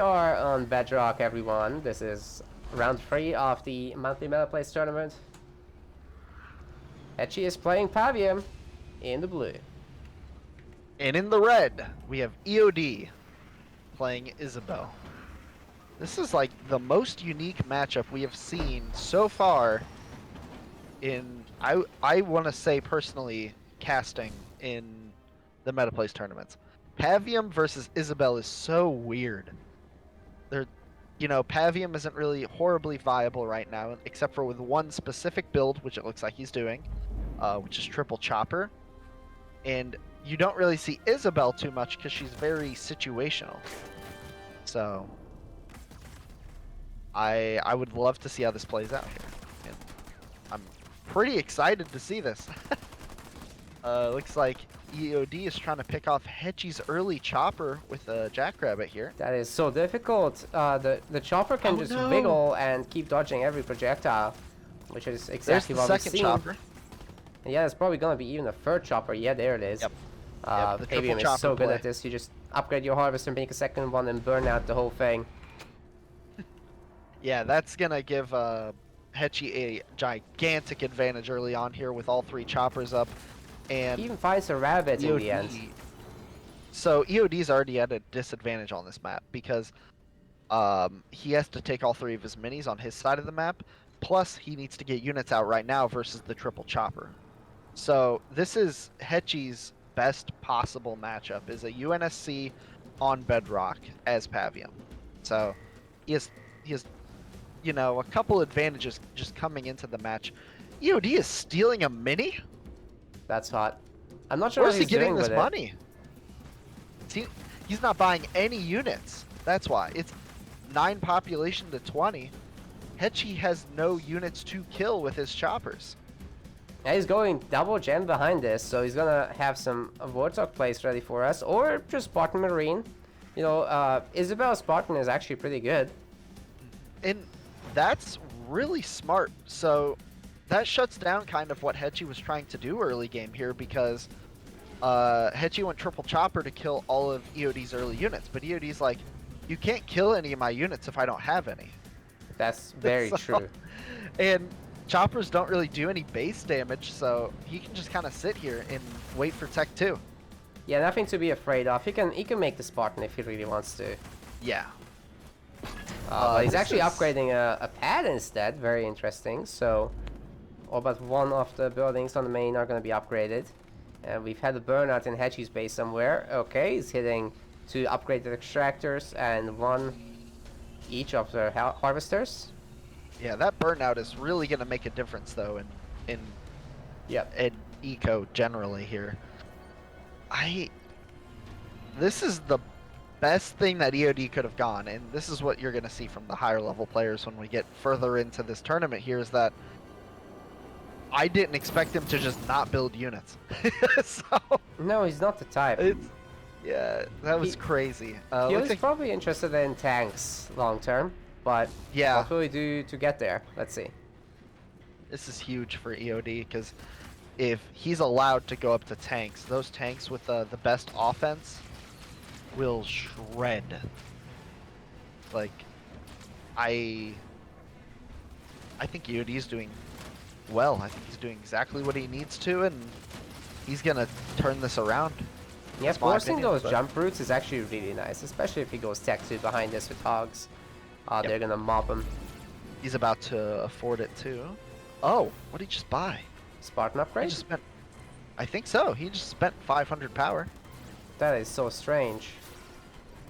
are on Bedrock, everyone. This is round 3 of the monthly Meta Plays tournament. Hechi is playing Pavium in the blue. And in the red, we have EOD playing Isabel. This is like the most unique matchup we have seen so far in, I want to say personally, casting in the Meta Plays tournaments. Pavium versus Isabel is so weird. Pavium isn't really horribly viable right now, except for with one specific build, which it looks like he's doing, which is triple chopper. And you don't really see Isabel too much because she's very situational. So I would love to see how this plays out here. And I'm pretty excited to see this. Looks like EOD is trying to pick off Hechi's early chopper with a jackrabbit here. That is so difficult. The chopper can just wiggle and keep dodging every projectile, which is exactly what we've seen. Chopper. And yeah, it's probably gonna be even a third chopper. Yeah, there it is. Yep. Pavium is so good at this. You just upgrade your harvester, make a second one, and burn out the whole thing. Yeah, that's gonna give Hechi a gigantic advantage early on here with all three choppers up. And he even finds a rabbit EOD, in the end. So EOD's already at a disadvantage on this map because he has to take all three of his minis on his side of the map. Plus, he needs to get units out right now versus the triple chopper. So this is Hechi's best possible matchup, is a UNSC on Bedrock as Pavium. So he has a couple advantages just coming into the match. EOD is stealing a mini? That's hot. I'm not sure where's what he's he getting doing this with money? He's not buying any units. That's why. It's 9 population to 20. Hechi has no units to kill with his choppers. Yeah, he's going double gen behind this, so he's gonna have some Warthog plays ready for us, or just Spartan Marine. You know, Isabel Spartan is actually pretty good. And that's really smart. So that shuts down kind of what Hechi was trying to do early game here, because Hechi went triple chopper to kill all of EOD's early units, but EOD's like, you can't kill any of my units if I don't have any. That's very true. And choppers don't really do any base damage, so he can just kind of sit here and wait for Tech 2. Yeah, nothing to be afraid of. He can make the Spartan if he really wants to. Yeah. But he's actually upgrading a pad instead. Very interesting. So all but one of the buildings on the main are going to be upgraded. And we've had a burnout in Hechi's base somewhere. Okay, he's hitting 2 upgraded extractors and 1 each of their harvesters. Yeah, that burnout is really going to make a difference, though, in eco generally here. This is the best thing that EOD could have gone, and this is what you're going to see from the higher level players when we get further into this tournament here, is that I didn't expect him to just not build units. No, he's not the type. Yeah, that was crazy. He was probably interested in tanks long term, but yeah, what will he do to get there? Let's see. This is huge for EOD, because if he's allowed to go up to tanks, those tanks with the best offense will shred. Like, I think EOD is doing well. I think he's doing exactly what he needs to, and he's gonna turn this around. Yeah, forcing those jump routes is actually really nice, especially if he goes Tech 2 behind this with hogs. They're gonna mob him. He's about to afford it too. Oh, what did he just buy? Spartan upgrade? He just spent, I think so. He just spent 500 power. That is so strange.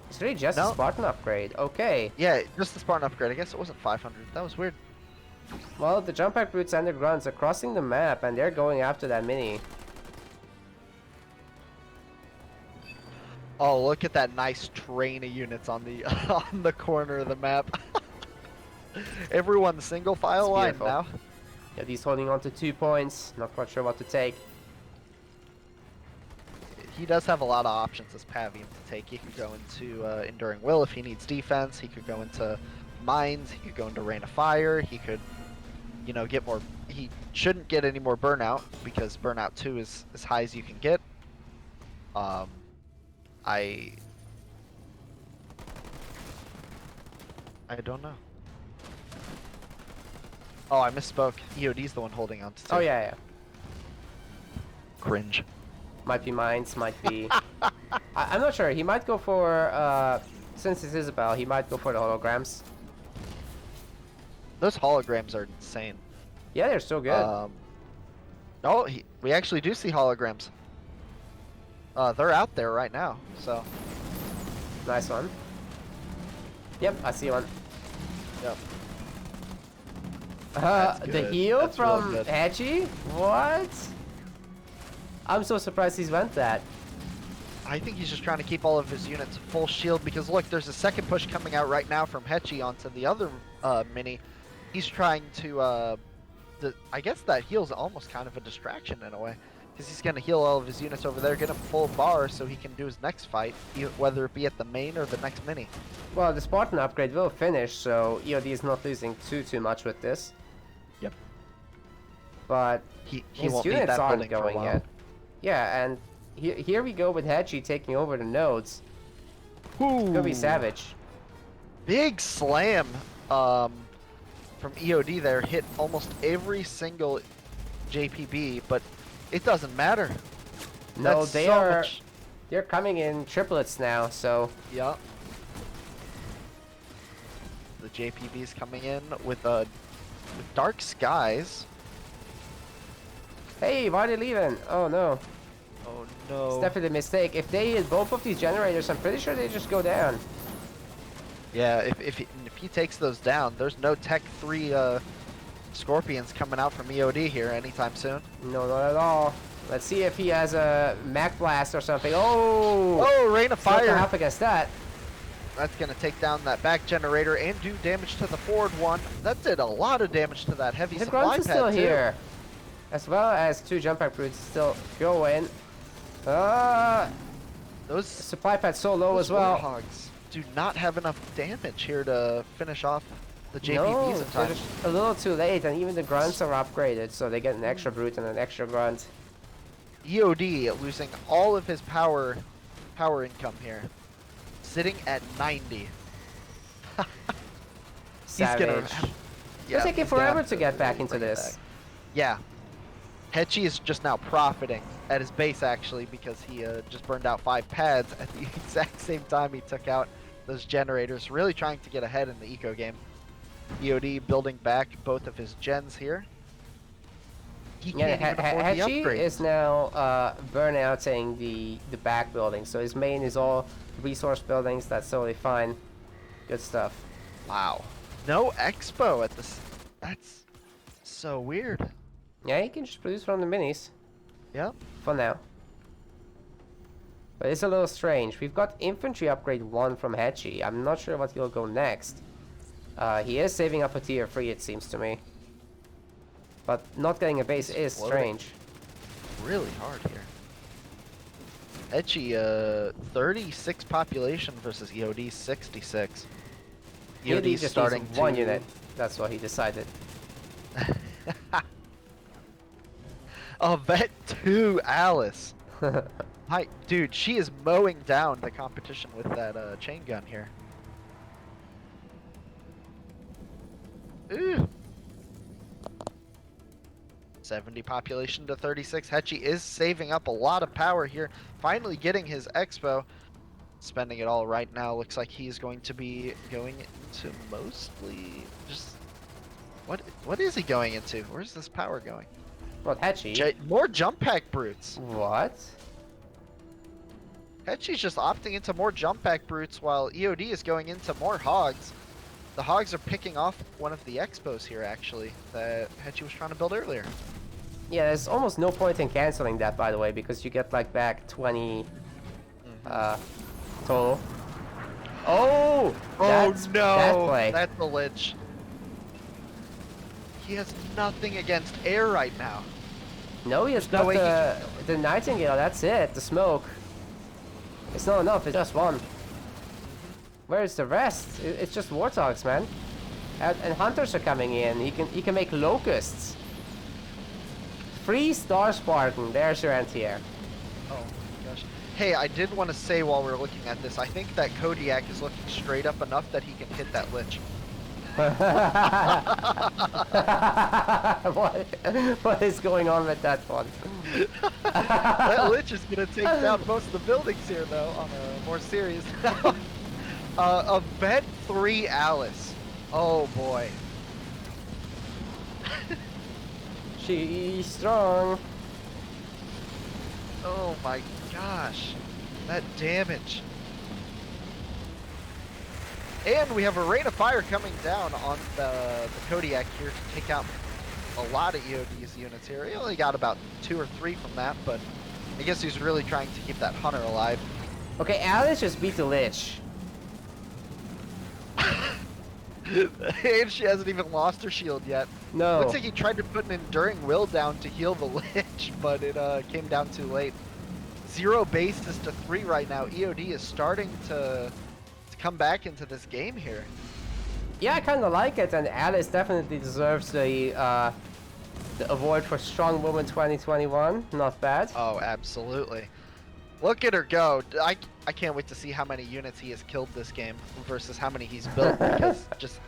It's really just a Spartan upgrade. Okay. Yeah, just the Spartan upgrade. I guess it wasn't 500. That was weird. Well, the jump pack brutes and the grunts are crossing the map, and they're going after that mini. Oh, look at that nice train of units on the on the corner of the map. Everyone's single file line now. Yeah, he's holding on to 2 points. Not quite sure what to take. He does have a lot of options as Pavium to take. He could go into Enduring Will if he needs defense. He could go into Mines. He could go into Rain of Fire. He could, get more. He shouldn't get any more Burnout, because Burnout 2 is as high as you can get. I don't know. Oh, I misspoke. EOD's the one holding on to two. Oh yeah, yeah. Cringe. Might be mines, might be. I'm not sure. He might go for since it's Isabel, he might go for the holograms. Those holograms are insane. Yeah, they're so good. Oh, we actually do see holograms. They're out there right now, so. Nice one. Yep, I see one. Yep. The heal That's from real good. Hechi? What? I'm so surprised he's went that. I think he's just trying to keep all of his units full shield because look, there's a second push coming out right now from Hechi onto the other mini. He's trying to, I guess that heal's almost kind of a distraction in a way. Because he's going to heal all of his units over there, get him full bar so he can do his next fight, whether it be at the main or the next mini. Well, the Spartan upgrade will finish, so EOD is not losing too much with this. Yep. But He his won't need units that aren't building for a going while. yet. Yeah, and here we go with Hechi taking over the nodes. It's gonna be savage. Big slam from EOD there, hit almost every single JPB, but it doesn't matter. No, That's they so are. much- They're coming in triplets now, so Yeah. The JPB's coming in with dark skies. hey, why are they leaving? Oh no, Oh it's no. definitely a mistake. If they hit both of these generators, I'm pretty sure they just go down. Yeah, if he takes those down, there's no Tech 3 Scorpions coming out from EOD here anytime soon. No, not at all. Let's see if he has a Mac Blast or something. Oh! Oh, Rain of It's not gonna Fire! help against that. That's gonna take down that back generator and do damage to the forward one. That did a lot of damage to that heavy The supply grunts is pad still too. here. As well as 2 jump pack brutes still going. Those Supply pad so low those as well. Warthogs do not have enough damage here to finish off the JPBs No, in they're time. just a little too late, and even the grunts are upgraded, so they get an extra brute and an extra grunt. EOD losing all of his power income here. Sitting at 90. Savage. It's taking he's gonna forever have to get back really into bring it this. back. Yeah. Hechi is just now profiting at his base actually because he just burned out 5 pads at the exact same time he took out those generators, really trying to get ahead in the eco game. EOD building back both of his gens here. He Yeah, can't even afford the Hechi upgrades. is now burnouting the back building, so his main is all resource buildings. That's totally fine. Good stuff. Wow. No expo at this. That's so weird. Yeah, he can just produce from the minis Yep. for now. But it's a little strange. We've got infantry upgrade 1 from Hechi. I'm not sure what he'll go next. He is saving up a tier 3, it seems to me. But not getting a base is floating. strange. Really hard here. Hechi, 36 population versus EOD 66. EOD just starting needs 1 to- unit. That's what he decided. Oh, Vet 2 Alice. Hi, dude, she is mowing down the competition with that chain gun here. Ooh. 70 population to 36. Hechi is saving up a lot of power here. Finally getting his expo. Spending it all right now. Looks like he's going to be going into mostly just... What is he going into? Where's this power going? What, Hechi? More jump pack brutes. What? Hechi's just opting into more jump pack brutes while EOD is going into more hogs. The hogs are picking off one of the expos here actually that Hechi was trying to build earlier. Yeah, there's almost no point in canceling that, by the way, because you get like back 20 total. Oh! That's that play. That's the lich. He has nothing against air right now. No, he has no got way he the Nightingale, that's it, the smoke. It's not enough, it's just 1. Where's the rest? It's just Warthogs, man. And Hunters are coming in, he can make Locusts. 3 Star Spartan, there's your anti-air. Oh my gosh. Hey, I did want to say while we're looking at this, I think that Kodiak is looking straight up enough that he can hit that lich. what is going on with that one? That Lich is gonna take down most of the buildings here, though. On a more serious note, Event 3 Alice. Oh boy. She's strong. Oh my gosh, that damage. And we have a rain of fire coming down on the Kodiak here to take out a lot of EOD's units here. He only got about 2 or 3 from that, but I guess he's really trying to keep that Hunter alive. Okay, Alice just beat the Lich. And she hasn't even lost her shield yet. No. Looks like he tried to put an Enduring Will down to heal the Lich, but it came down too late. 0 bases to 3 right now. EOD is starting to come back into this game here. Yeah, I kind of like it, and Alice definitely deserves the award for Strong Woman 2021. Not bad. Oh, absolutely. Look at her go. I can't wait to see how many units he has killed this game versus how many he's built, because just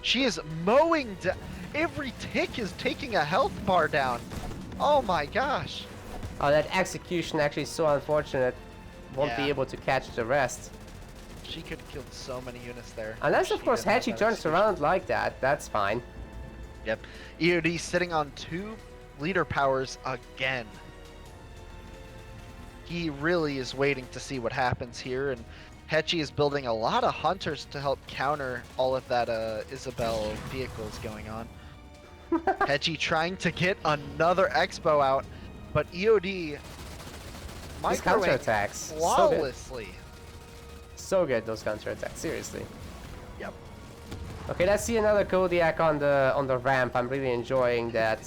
she is mowing down. Every tick is taking a health bar down. Oh my gosh. Oh, that execution actually is so unfortunate. Won't be Yeah. able to catch the rest. She could have killed so many units there. Unless, of She course, didn't have Hechi that turns execution. around like that. That's fine. Yep. EOD sitting on 2 leader powers again. He really is waiting to see what happens here, and Hechi is building a lot of hunters to help counter all of that Isabel vehicles going on. Hechi trying to get another Expo out, but EOD These microwave counterattacks. So good. flawlessly. So good, those counterattacks. Seriously. Yep. Okay, let's see another Kodiak on the ramp. I'm really enjoying that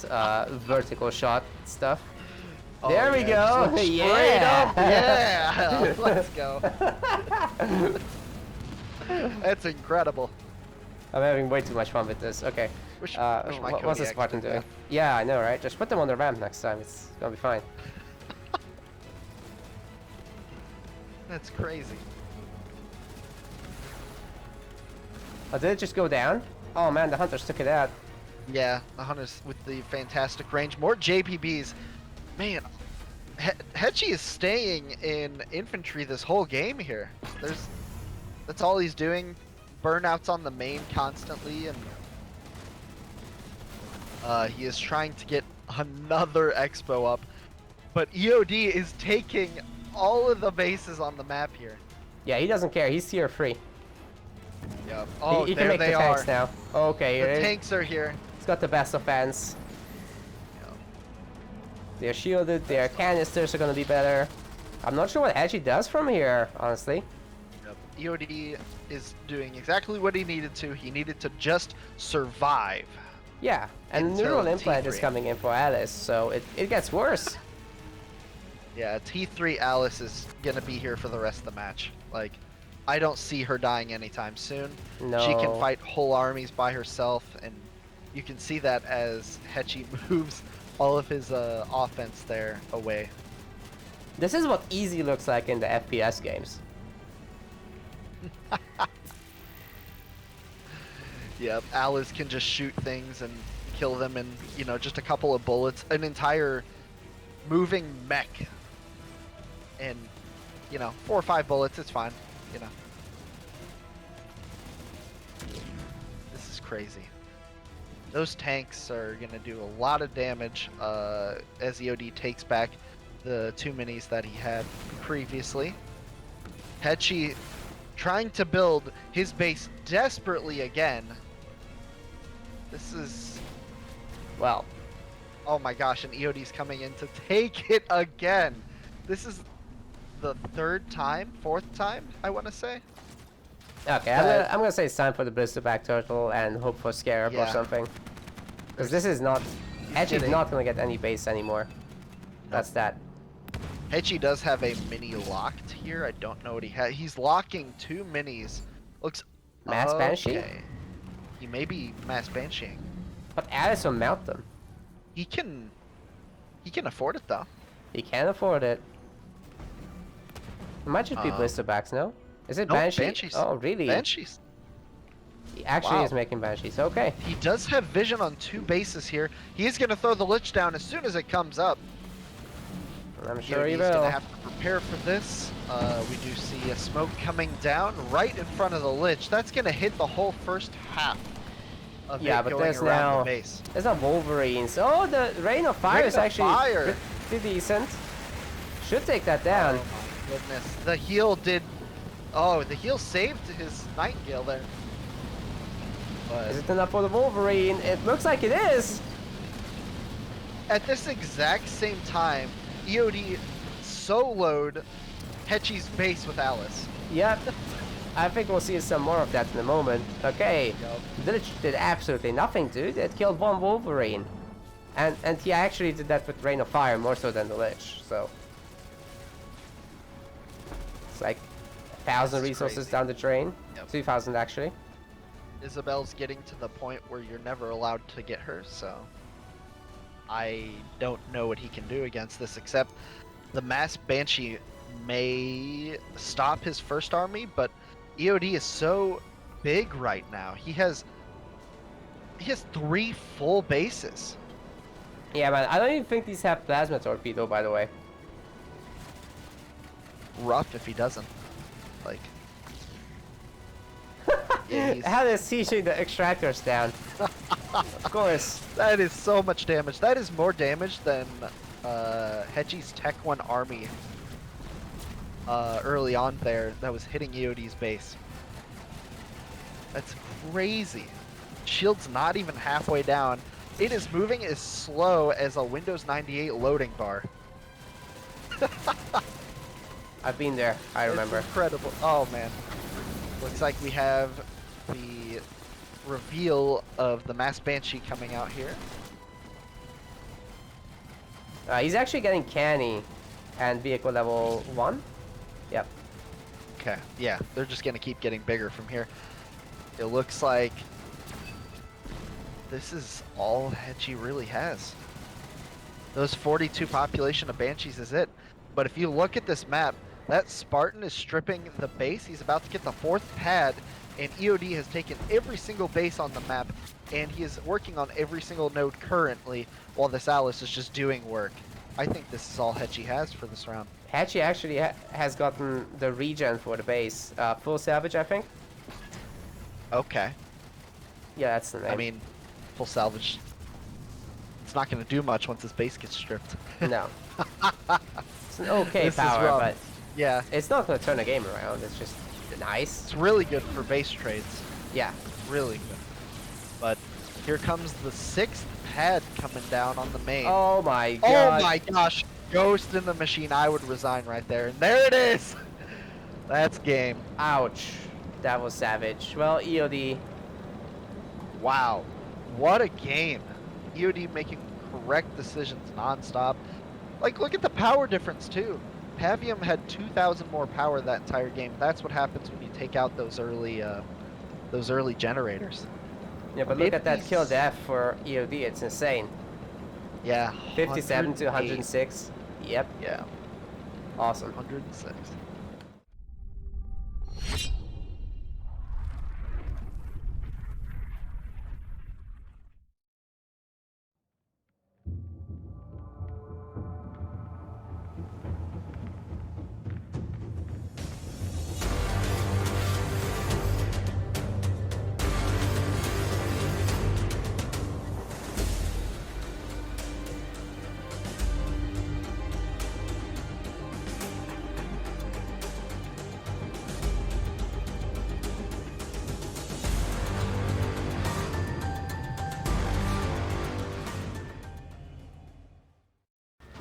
vertical shot stuff. Oh, There we yeah, go. just look straight Yeah. up. Yeah. Let's go. That's incredible. I'm having way too much fun with this. Okay. Wish What's Kodiak this Spartan did doing? that. Yeah, I know, right? Just put them on the ramp next time. It's gonna be fine. That's crazy. Oh, did it just go down? Oh man, the hunters took it out. Yeah, the hunters with the fantastic range. More JPBs. Man, Hechi is staying in infantry this whole game here. That's all he's doing. Burnouts on the main constantly, and he is trying to get another Expo up. But EOD is taking all of the bases on the map here. Yeah, he doesn't care. He's tier free. Yep. Oh, he can there make they the are. tanks now. Okay, The tanks are here. he's got the best offense. Yep. They're shielded. Their canisters are gonna be better. I'm not sure what Hechi does from here, honestly. Yep. EOD is doing exactly what he needed to. He needed to just survive. Yeah, and the Until neural implant is T3. coming in for Alice, so it gets worse. Yeah, T3 Alice is gonna be here for the rest of the match. Like, I don't see her dying anytime soon. No. She can fight whole armies by herself, and you can see that as Hechi moves all of his offense there away. This is what easy looks like in the FPS games. Yep, Alice can just shoot things and kill them in, you know, just a couple of bullets. An entire moving mech. And, you know, 4 or 5 bullets, it's fine, you know. This is crazy. Those tanks are going to do a lot of damage as EOD takes back the 2 minis that he had previously. Hechi trying to build his base desperately again. This is... Well, Oh my gosh, and EOD's coming in to take it again. This is the 3rd time, 4th time, I want to say. okay, I'm gonna say it's time for the blister back turtle and hope for Scarab or Yeah. something. Because this is not... Hechi's kidding. not gonna get any base anymore. That's that. Hechi does have a mini locked here. I don't know what he has. He's locking 2 minis. Looks... Mass Banshee? Okay. He may be Mass Bansheeing. But Alice will mount them. He can afford it though. He can afford it. It might just be blister backs, no? Is it Nope, Banshee? Banshees. Oh, really? Banshees. He actually Wow. is making banshees. Okay. He does have vision on 2 bases here. He's going to throw the Lich down as soon as it comes up. I'm sure he EOD is going will. to have to prepare for this. We do see a smoke coming down right in front of the Lich. That's going to hit the whole first half of Yeah, it but going there's around now the base. there's a Wolverines. Oh, the Rain of Fire Rain is of actually Fire. pretty decent. Should take that down. Oh my goodness. The heal did... Oh, the heal saved his Nightingale there. But Is it enough for the Wolverine? It looks like it is. at this exact same time, EOD soloed Hechi's base with Alice. Yep. I think we'll see some more of that in a moment. Okay. Yup. The Lich did absolutely nothing, dude. It killed one Wolverine. And he actually did that with Rain of Fire more so than the Lich, so. It's like 1,000 That's resources crazy. down the drain. Yep. 2,000 actually. Isabel's getting to the point where you're never allowed to get her, so I don't know what he can do against this, except the Mass Banshee may stop his first army, but EOD is so big right now. He has 3 full bases. Yeah, but I don't even think these have Plasma Torpedo, by the way. Rough if he doesn't. Like, yeah, he's- How is sieging the extractors down? Of course. that is so much damage. That is more damage than Hechi's Tech 1 army early on there that was hitting EOD's base. That's crazy. Shield's not even halfway down. It is moving as slow as a Windows 98 loading bar. I've been there. I remember. It's incredible. Oh man. Looks like we have the reveal of the Mass Banshee coming out here. He's actually getting canny and vehicle level 1. Yep. Okay, yeah, they're just gonna keep getting bigger from here. It looks like this is all Hechi really has. Those 42 population of Banshees is it. But if you look at this map, that Spartan is stripping the base. He's about to get the 4th pad, and EOD has taken every single base on the map, and he is working on every single node currently, while this Alice is just doing work. I think this is all Hechi has for this round. Hechi actually has gotten the regen for the base. Full salvage, I think. Okay. Yeah, that's the name. I mean, full salvage. It's not going to do much once his base gets stripped. No. It's an okay This is power, rough. but Yeah, it's not going to turn the game around. It's just nice. it's really good for base trades. Yeah. Really good. But here comes the 6th pad coming down on the main. Oh my Oh god. my gosh. Ghost in the machine. I would resign right there. And there it is. That's game. Ouch. That was savage. Well, EOD. Wow. What a game. EOD making correct decisions nonstop. Like, look at the power difference, too. Pavium had 2,000 more power that entire game. That's what happens when you take out those early generators. Yeah, but look at that 50 kill death for EOD. It's insane. Yeah. 57 to 108. 106. Yep. Yeah. Awesome. 106.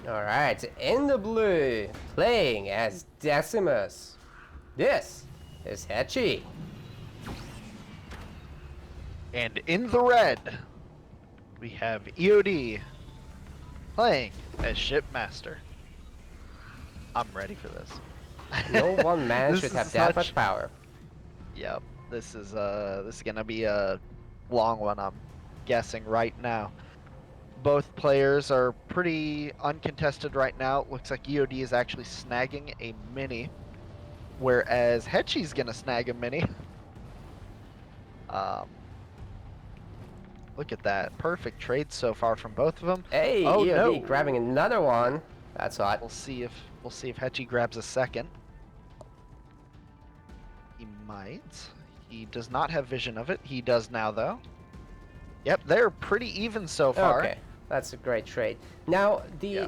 Alright, in the blue, playing as Decimus. This is Hechi. And in the red, we have EOD playing as Shipmaster. I'm ready for this. No one man This should is have that such- much power. Yep, this is gonna be a long one. I'm guessing right now. Both players are pretty uncontested right now. It looks like EOD is actually snagging a mini, whereas Hechi's gonna snag a mini. Look at that. Perfect trade so far from both of them. Hey, Oh EOD no. grabbing another one. That's hot. We'll see if Hechi grabs a second. He might. He does not have vision of it. He does now though. Yep, they're pretty even so far. Okay, that's a great trade. Now, the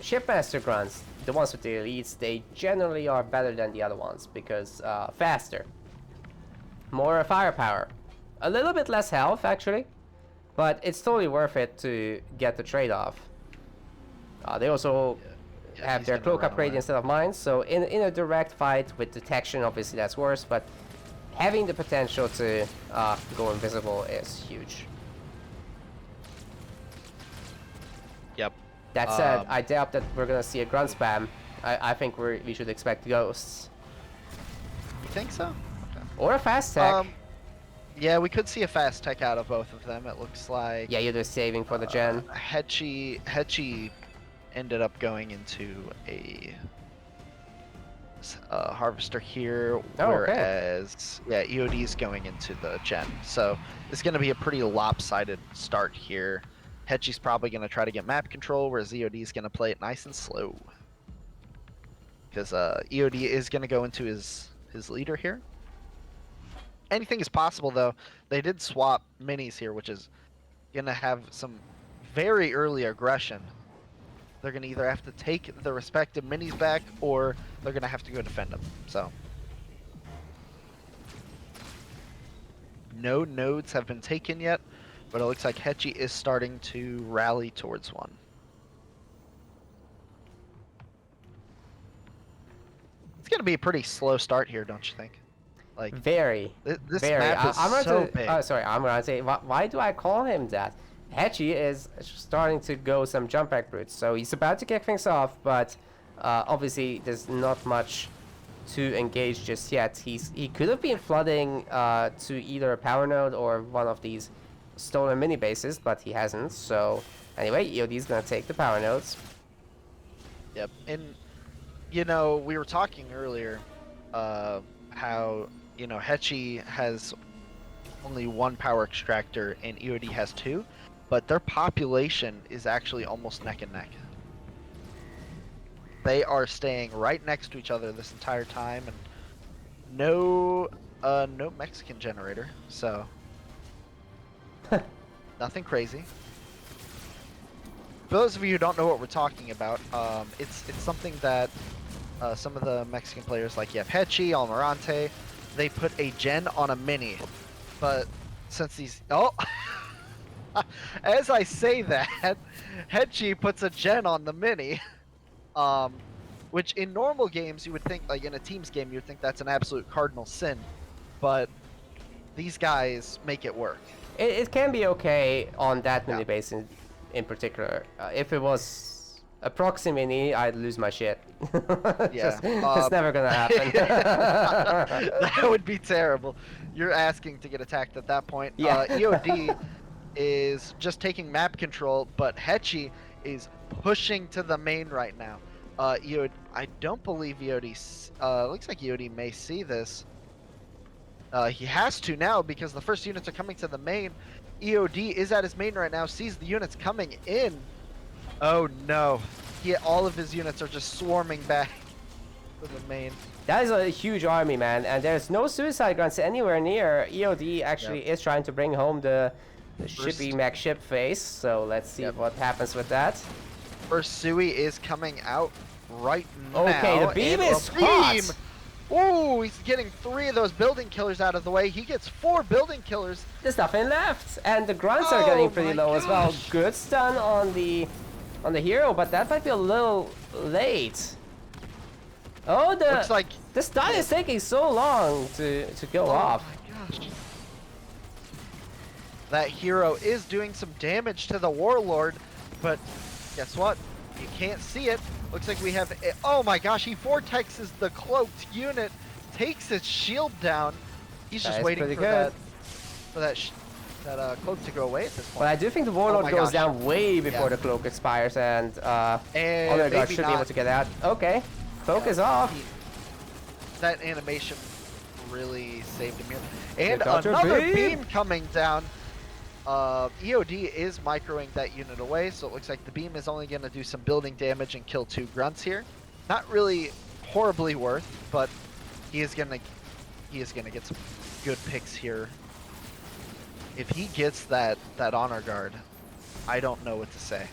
Shipmaster grunts, the ones with the elites, they generally are better than the other ones because faster. More firepower. A little bit less health, actually. But it's totally worth it to get the trade-off. They also have their cloak upgrade instead of mine, so in a direct fight with detection, obviously that's worse, but having the potential to go invisible is huge. Yep. That said, I doubt that we're gonna see a grunt spam. I think we should expect ghosts. You think so? Okay. Or a fast tech. Yeah, we could see a fast tech out of both of them. It looks like. Yeah, you're just saving for the gen. Hechi ended up going into a harvester here, whereas EOD is going into the gen. So it's going to be a pretty lopsided start here. Hechi's probably going to try to get map control, whereas EOD is going to play it nice and slow. Because EOD is going to go into his leader here. Anything is possible, though. They did swap minis here, which is going to have some very early aggression. They're going to either have to take the respective minis back, or they're going to have to go defend them. So, no nodes have been taken yet, but it looks like Hechi is starting to rally towards one. It's going to be a pretty slow start here, don't you think? Like Very. This very. map is so big. Oh, sorry, I'm gonna say, why do I call him that? Hechi is starting to go some jump back routes, so he's about to kick things off, but obviously there's not much to engage just yet. He could have been flooding to either a power node or one of these stolen mini bases, but he hasn't. So anyway, EOD's gonna take the power nodes. Yep, and you know, we were talking earlier how, you know, Hechi has only one power extractor and EOD has two, but their population is actually almost neck and neck. They are staying right next to each other this entire time, and no Mexican generator, so nothing crazy. For those of you who don't know what we're talking about, it's something that some of the Mexican players, like Hechi, Almirante, they put a gen on a mini, but since these as I say that, Hechi puts a gen on the mini, which in normal games you would think, like in a teams game, you would think that's an absolute cardinal sin, but these guys make it work. It can be okay on that mini base in particular. If it was a proxy mini, I'd lose my shit. It's never gonna happen. That would be terrible. You're asking to get attacked at that point. Yeah. EOD is just taking map control, but Hechi is pushing to the main right now. EOD, I don't believe EOD. Looks like EOD may see this. He has to now because the first units are coming to the main. EOD is at his main right now, sees the units coming in. Oh no. All of his units are just swarming back to the main. That is a huge army, man, and there's no suicide grunts anywhere near. EOD actually is trying to bring home the shippy mech ship face, so let's see what happens with that. First Sui is coming out right now. Okay, the beam is hot. Ooh, he's getting 3 of those building killers out of the way. He gets 4 building killers. There's nothing left, and the grunts are getting pretty low as well. Good stun on the hero, but that might be a little late. Oh, looks like the stun is taking so long to go off. Oh my gosh. That hero is doing some damage to the warlord, but guess what? You can't see it. Looks like we have oh my gosh, he vortexes the cloaked unit, takes his shield down. He's just waiting for that cloak to go away at this point. But I do think the warlord goes down way before the cloak expires, and other guards should be able to get out. Okay, cloak is off. That animation really saved him here. And another beam coming down. EOD is microing that unit away, so it looks like the beam is only going to do some building damage and kill 2 grunts here. Not really horribly worth, but he is gonna get some good picks here. If he gets that honor guard, I don't know what to say.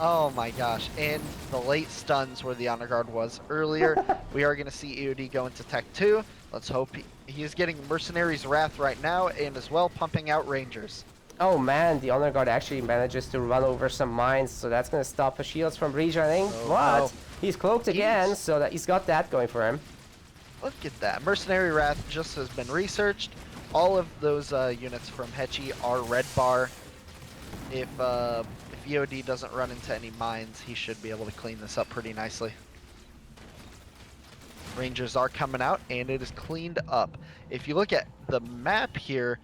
Oh my gosh, and the late stuns where the honor guard was earlier. We are going to see EOD go into Tech 2. Let's hope he is getting Mercenary's Wrath right now, and as well pumping out Rangers. Oh man, the honor guard actually manages to run over some mines, so that's going to stop the shields from regenerating. Oh, But no. he's cloaked again, so that he's got that going for him. Look at that. Mercenary Wrath just has been researched. All of those units from Hechi are red bar. If EOD doesn't run into any mines, he should be able to clean this up pretty nicely. Rangers are coming out, and it is cleaned up. If you look at the map here,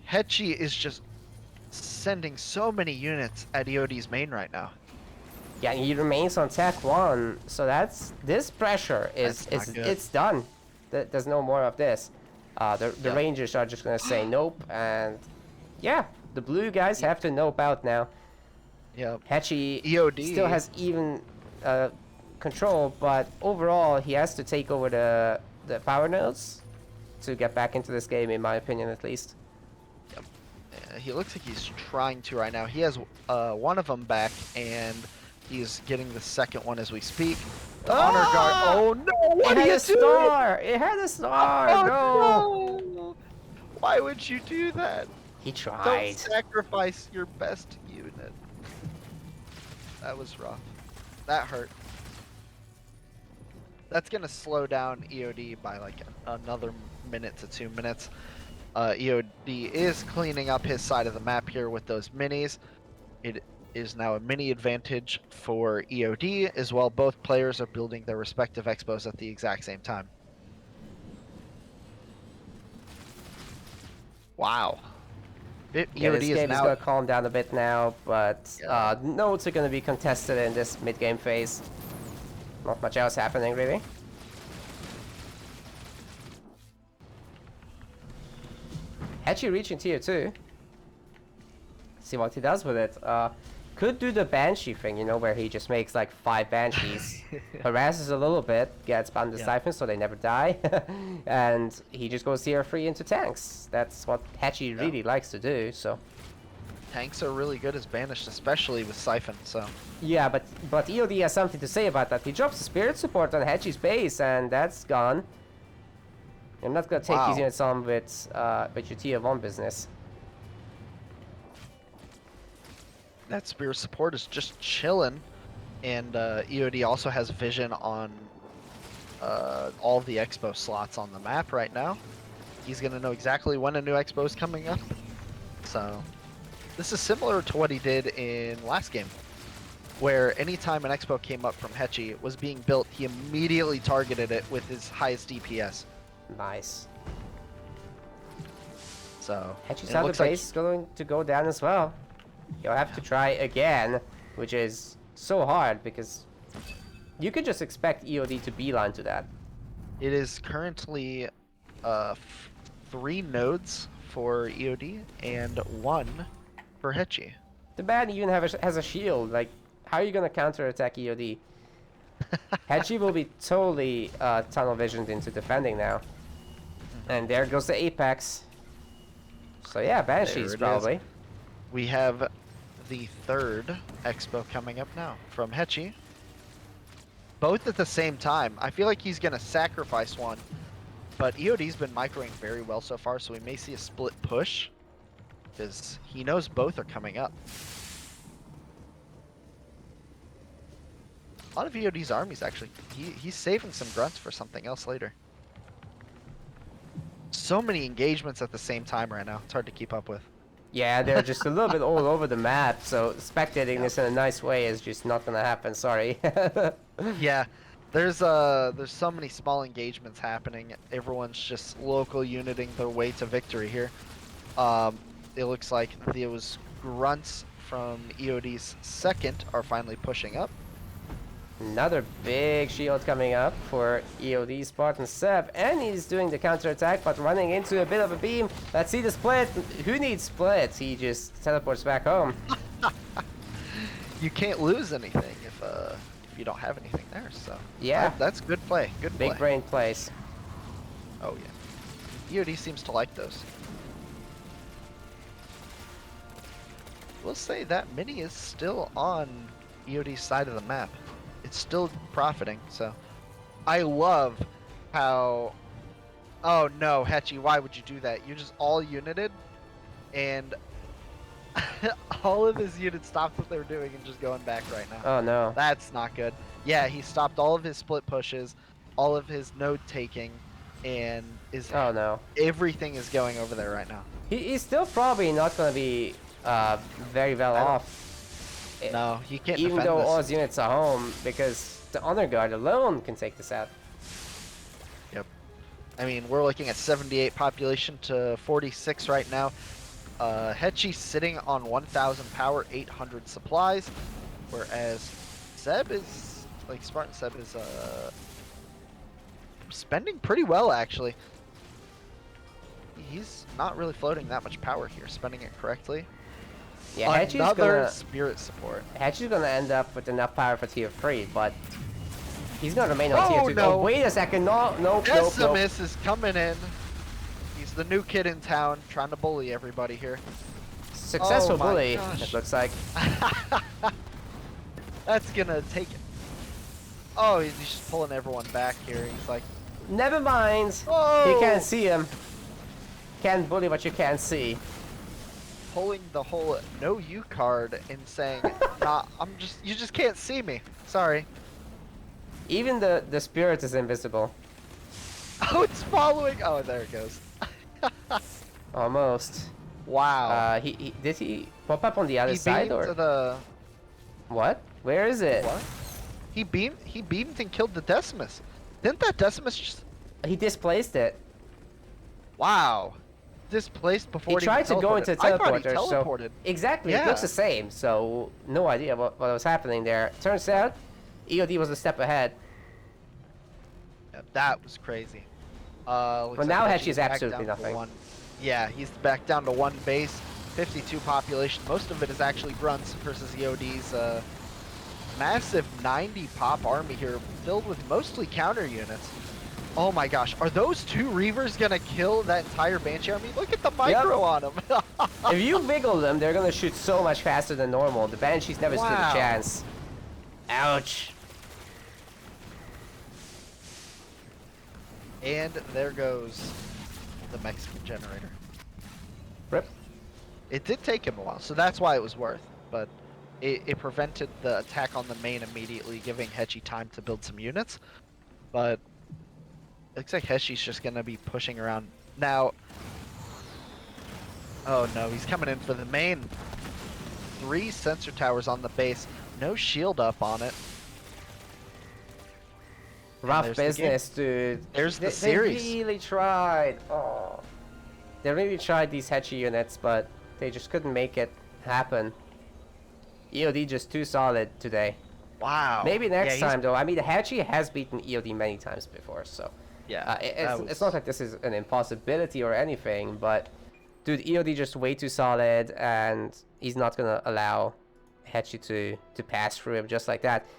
Hechi is just sending so many units at EOD's main right now. Yeah, he remains on Tech 1, so this pressure is it's done. There's no more of this. The Rangers are just gonna say nope, and yeah, the blue guys have to nope out now. Yeah, Hechi EOD still has even control, but overall he has to take over the power nodes to get back into this game, in my opinion, at least. He looks like he's trying to right now. He has one of them back, and he's getting the second one as we speak. The honor guard. Oh no! What are you doing? It had a star. No! Why would you do that? He tried. Don't sacrifice your best unit. That was rough. That hurt. That's gonna slow down EOD by like another minute to 2 minutes. EOD is cleaning up his side of the map here with those minis. It is now a mini advantage for EOD as well. Both players are building their respective expos at the exact same time. Wow. Yeah, EOD this game is now going to calm down a bit now, but nodes are going to be contested in this mid-game phase. Not much else happening, really. Hechi reaching tier 2. See what he does with it. Could do the Banshee thing, you know, where he just makes like 5 Banshees, harasses a little bit, gets Band the Siphon so they never die, and he just goes tier 3 into tanks. That's what Hechi really likes to do, so. Tanks are really good as banished, especially with Siphon, so. Yeah, but EOD has something to say about that. He drops the Spirit Support on Hechi's base, and that's gone. I'm not gonna take these units on with your tier 1 business. That Spirit Support is just chilling, and EOD also has vision on all the expo slots on the map right now. He's gonna know exactly when a new expo is coming up. So this is similar to what he did in last game, where anytime an expo came up from Hechi was being built, he immediately targeted it with his highest DPS. Nice. So Hechi's other base is going to go down as well. You'll have to try again, which is so hard because you could just expect EOD to beeline to that. It is currently 3 nodes for EOD and 1 for Hechi. The bad even has a shield. Like, how are you gonna counterattack EOD? Hechi will be totally tunnel visioned into defending now. And there goes the Apex. So yeah, Banshees probably. We have the 3rd expo coming up now from Hechi. Both at the same time. I feel like he's going to sacrifice one, but EOD's been microing very well so far, so we may see a split push because he knows both are coming up. A lot of EOD's armies actually. He's saving some grunts for something else later. So many engagements at the same time right now. It's hard to keep up with. Yeah, they're just a little bit all over the map, so spectating this in a nice way is just not gonna happen, sorry. Yeah, there's so many small engagements happening. Everyone's just local uniting their way to victory here. It looks like those grunts from EOD's 2nd are finally pushing up. Another big shield coming up for EOD, Spartan Seb, and he's doing the counter attack, but running into a bit of a beam. Let's see the split. Who needs split? He just teleports back home. You can't lose anything if you don't have anything there. So Yeah. that's good play. Good play. Big brain plays. Oh yeah. EOD seems to like those. We'll say that Mini is still on EOD's side of the map. It's still profiting, so I love how... Oh no, Hechi, why would you do that? You're just all united, and all of his units stopped what they were doing and just going back right now. Oh no. That's not good. Yeah, he stopped all of his split pushes, all of his node taking, and is... Oh no. Everything is going over there right now. He's still probably not going to be very well off. No, he can't Even defend though this. all his units are home, because the honor guard alone can take this out. Yep. I mean, we're looking at 78 population to 46 right now. Hechi sitting on 1,000 power, 800 supplies, whereas Seb is, like Spartan Seb is spending pretty well actually. He's not really floating that much power here, spending it correctly. Yeah, Another spirit support. Hechi's gonna end up with enough power for tier 3, but he's gonna remain on tier 2. No. Oh, wait a second. No, nope, nope. Decimus is coming in. He's the new kid in town, trying to bully everybody here. Successful Oh my bully, gosh. it looks like. That's gonna take it. Oh, he's just pulling everyone back here. He's like, Never mind. oh! You can't see him. Can't bully what you can't see. Pulling the whole no you card and saying, nah, you just can't see me. Sorry. Even the spirit is invisible. Oh, it's following. Oh, there it goes. Almost. Wow. Did he pop up on the other He side beamed or to the... what? Where is it? What? He beamed and killed the Decimus. Didn't that Decimus just... He displaced it. Wow. Displaced before He it tried even to go into teleported. I thought he teleporter, so teleported. exactly, it Yeah. looks the same. So no idea what was happening there. Turns out, EOD was a step ahead. Yeah, that was crazy. Well, now Hechi is back absolutely down to nothing. one. Yeah, he's back down to one base, 52 population. Most of it is actually grunts versus EOD's massive 90 pop army here, filled with mostly counter units. Oh my gosh, are those two Reavers gonna kill that entire Banshee army? Look at the micro on them. If you wiggle them, they're gonna shoot so much faster than normal. The Banshees never stood a Wow. chance. Ouch. And there goes the Mexican generator. Rip. It did take him a while, so that's why it was worth. But it prevented the attack on the main immediately, giving Hechi time to build some units. But looks like Hechi's just gonna be pushing around now. Oh no, he's coming in for the main. 3 sensor towers on the base, no shield up on it. Rough there's the game. business, dude. There's the series. They really tried. Oh. They really tried these Hechi units, but they just couldn't make it happen. EOD just too solid today. Wow. Maybe next Yeah, time, though. I mean, Hechi has beaten EOD many times before, so... Yeah, it's not like this is an impossibility or anything, but... Dude, EOD just way too solid, and he's not gonna allow Hechi to pass through him just like that.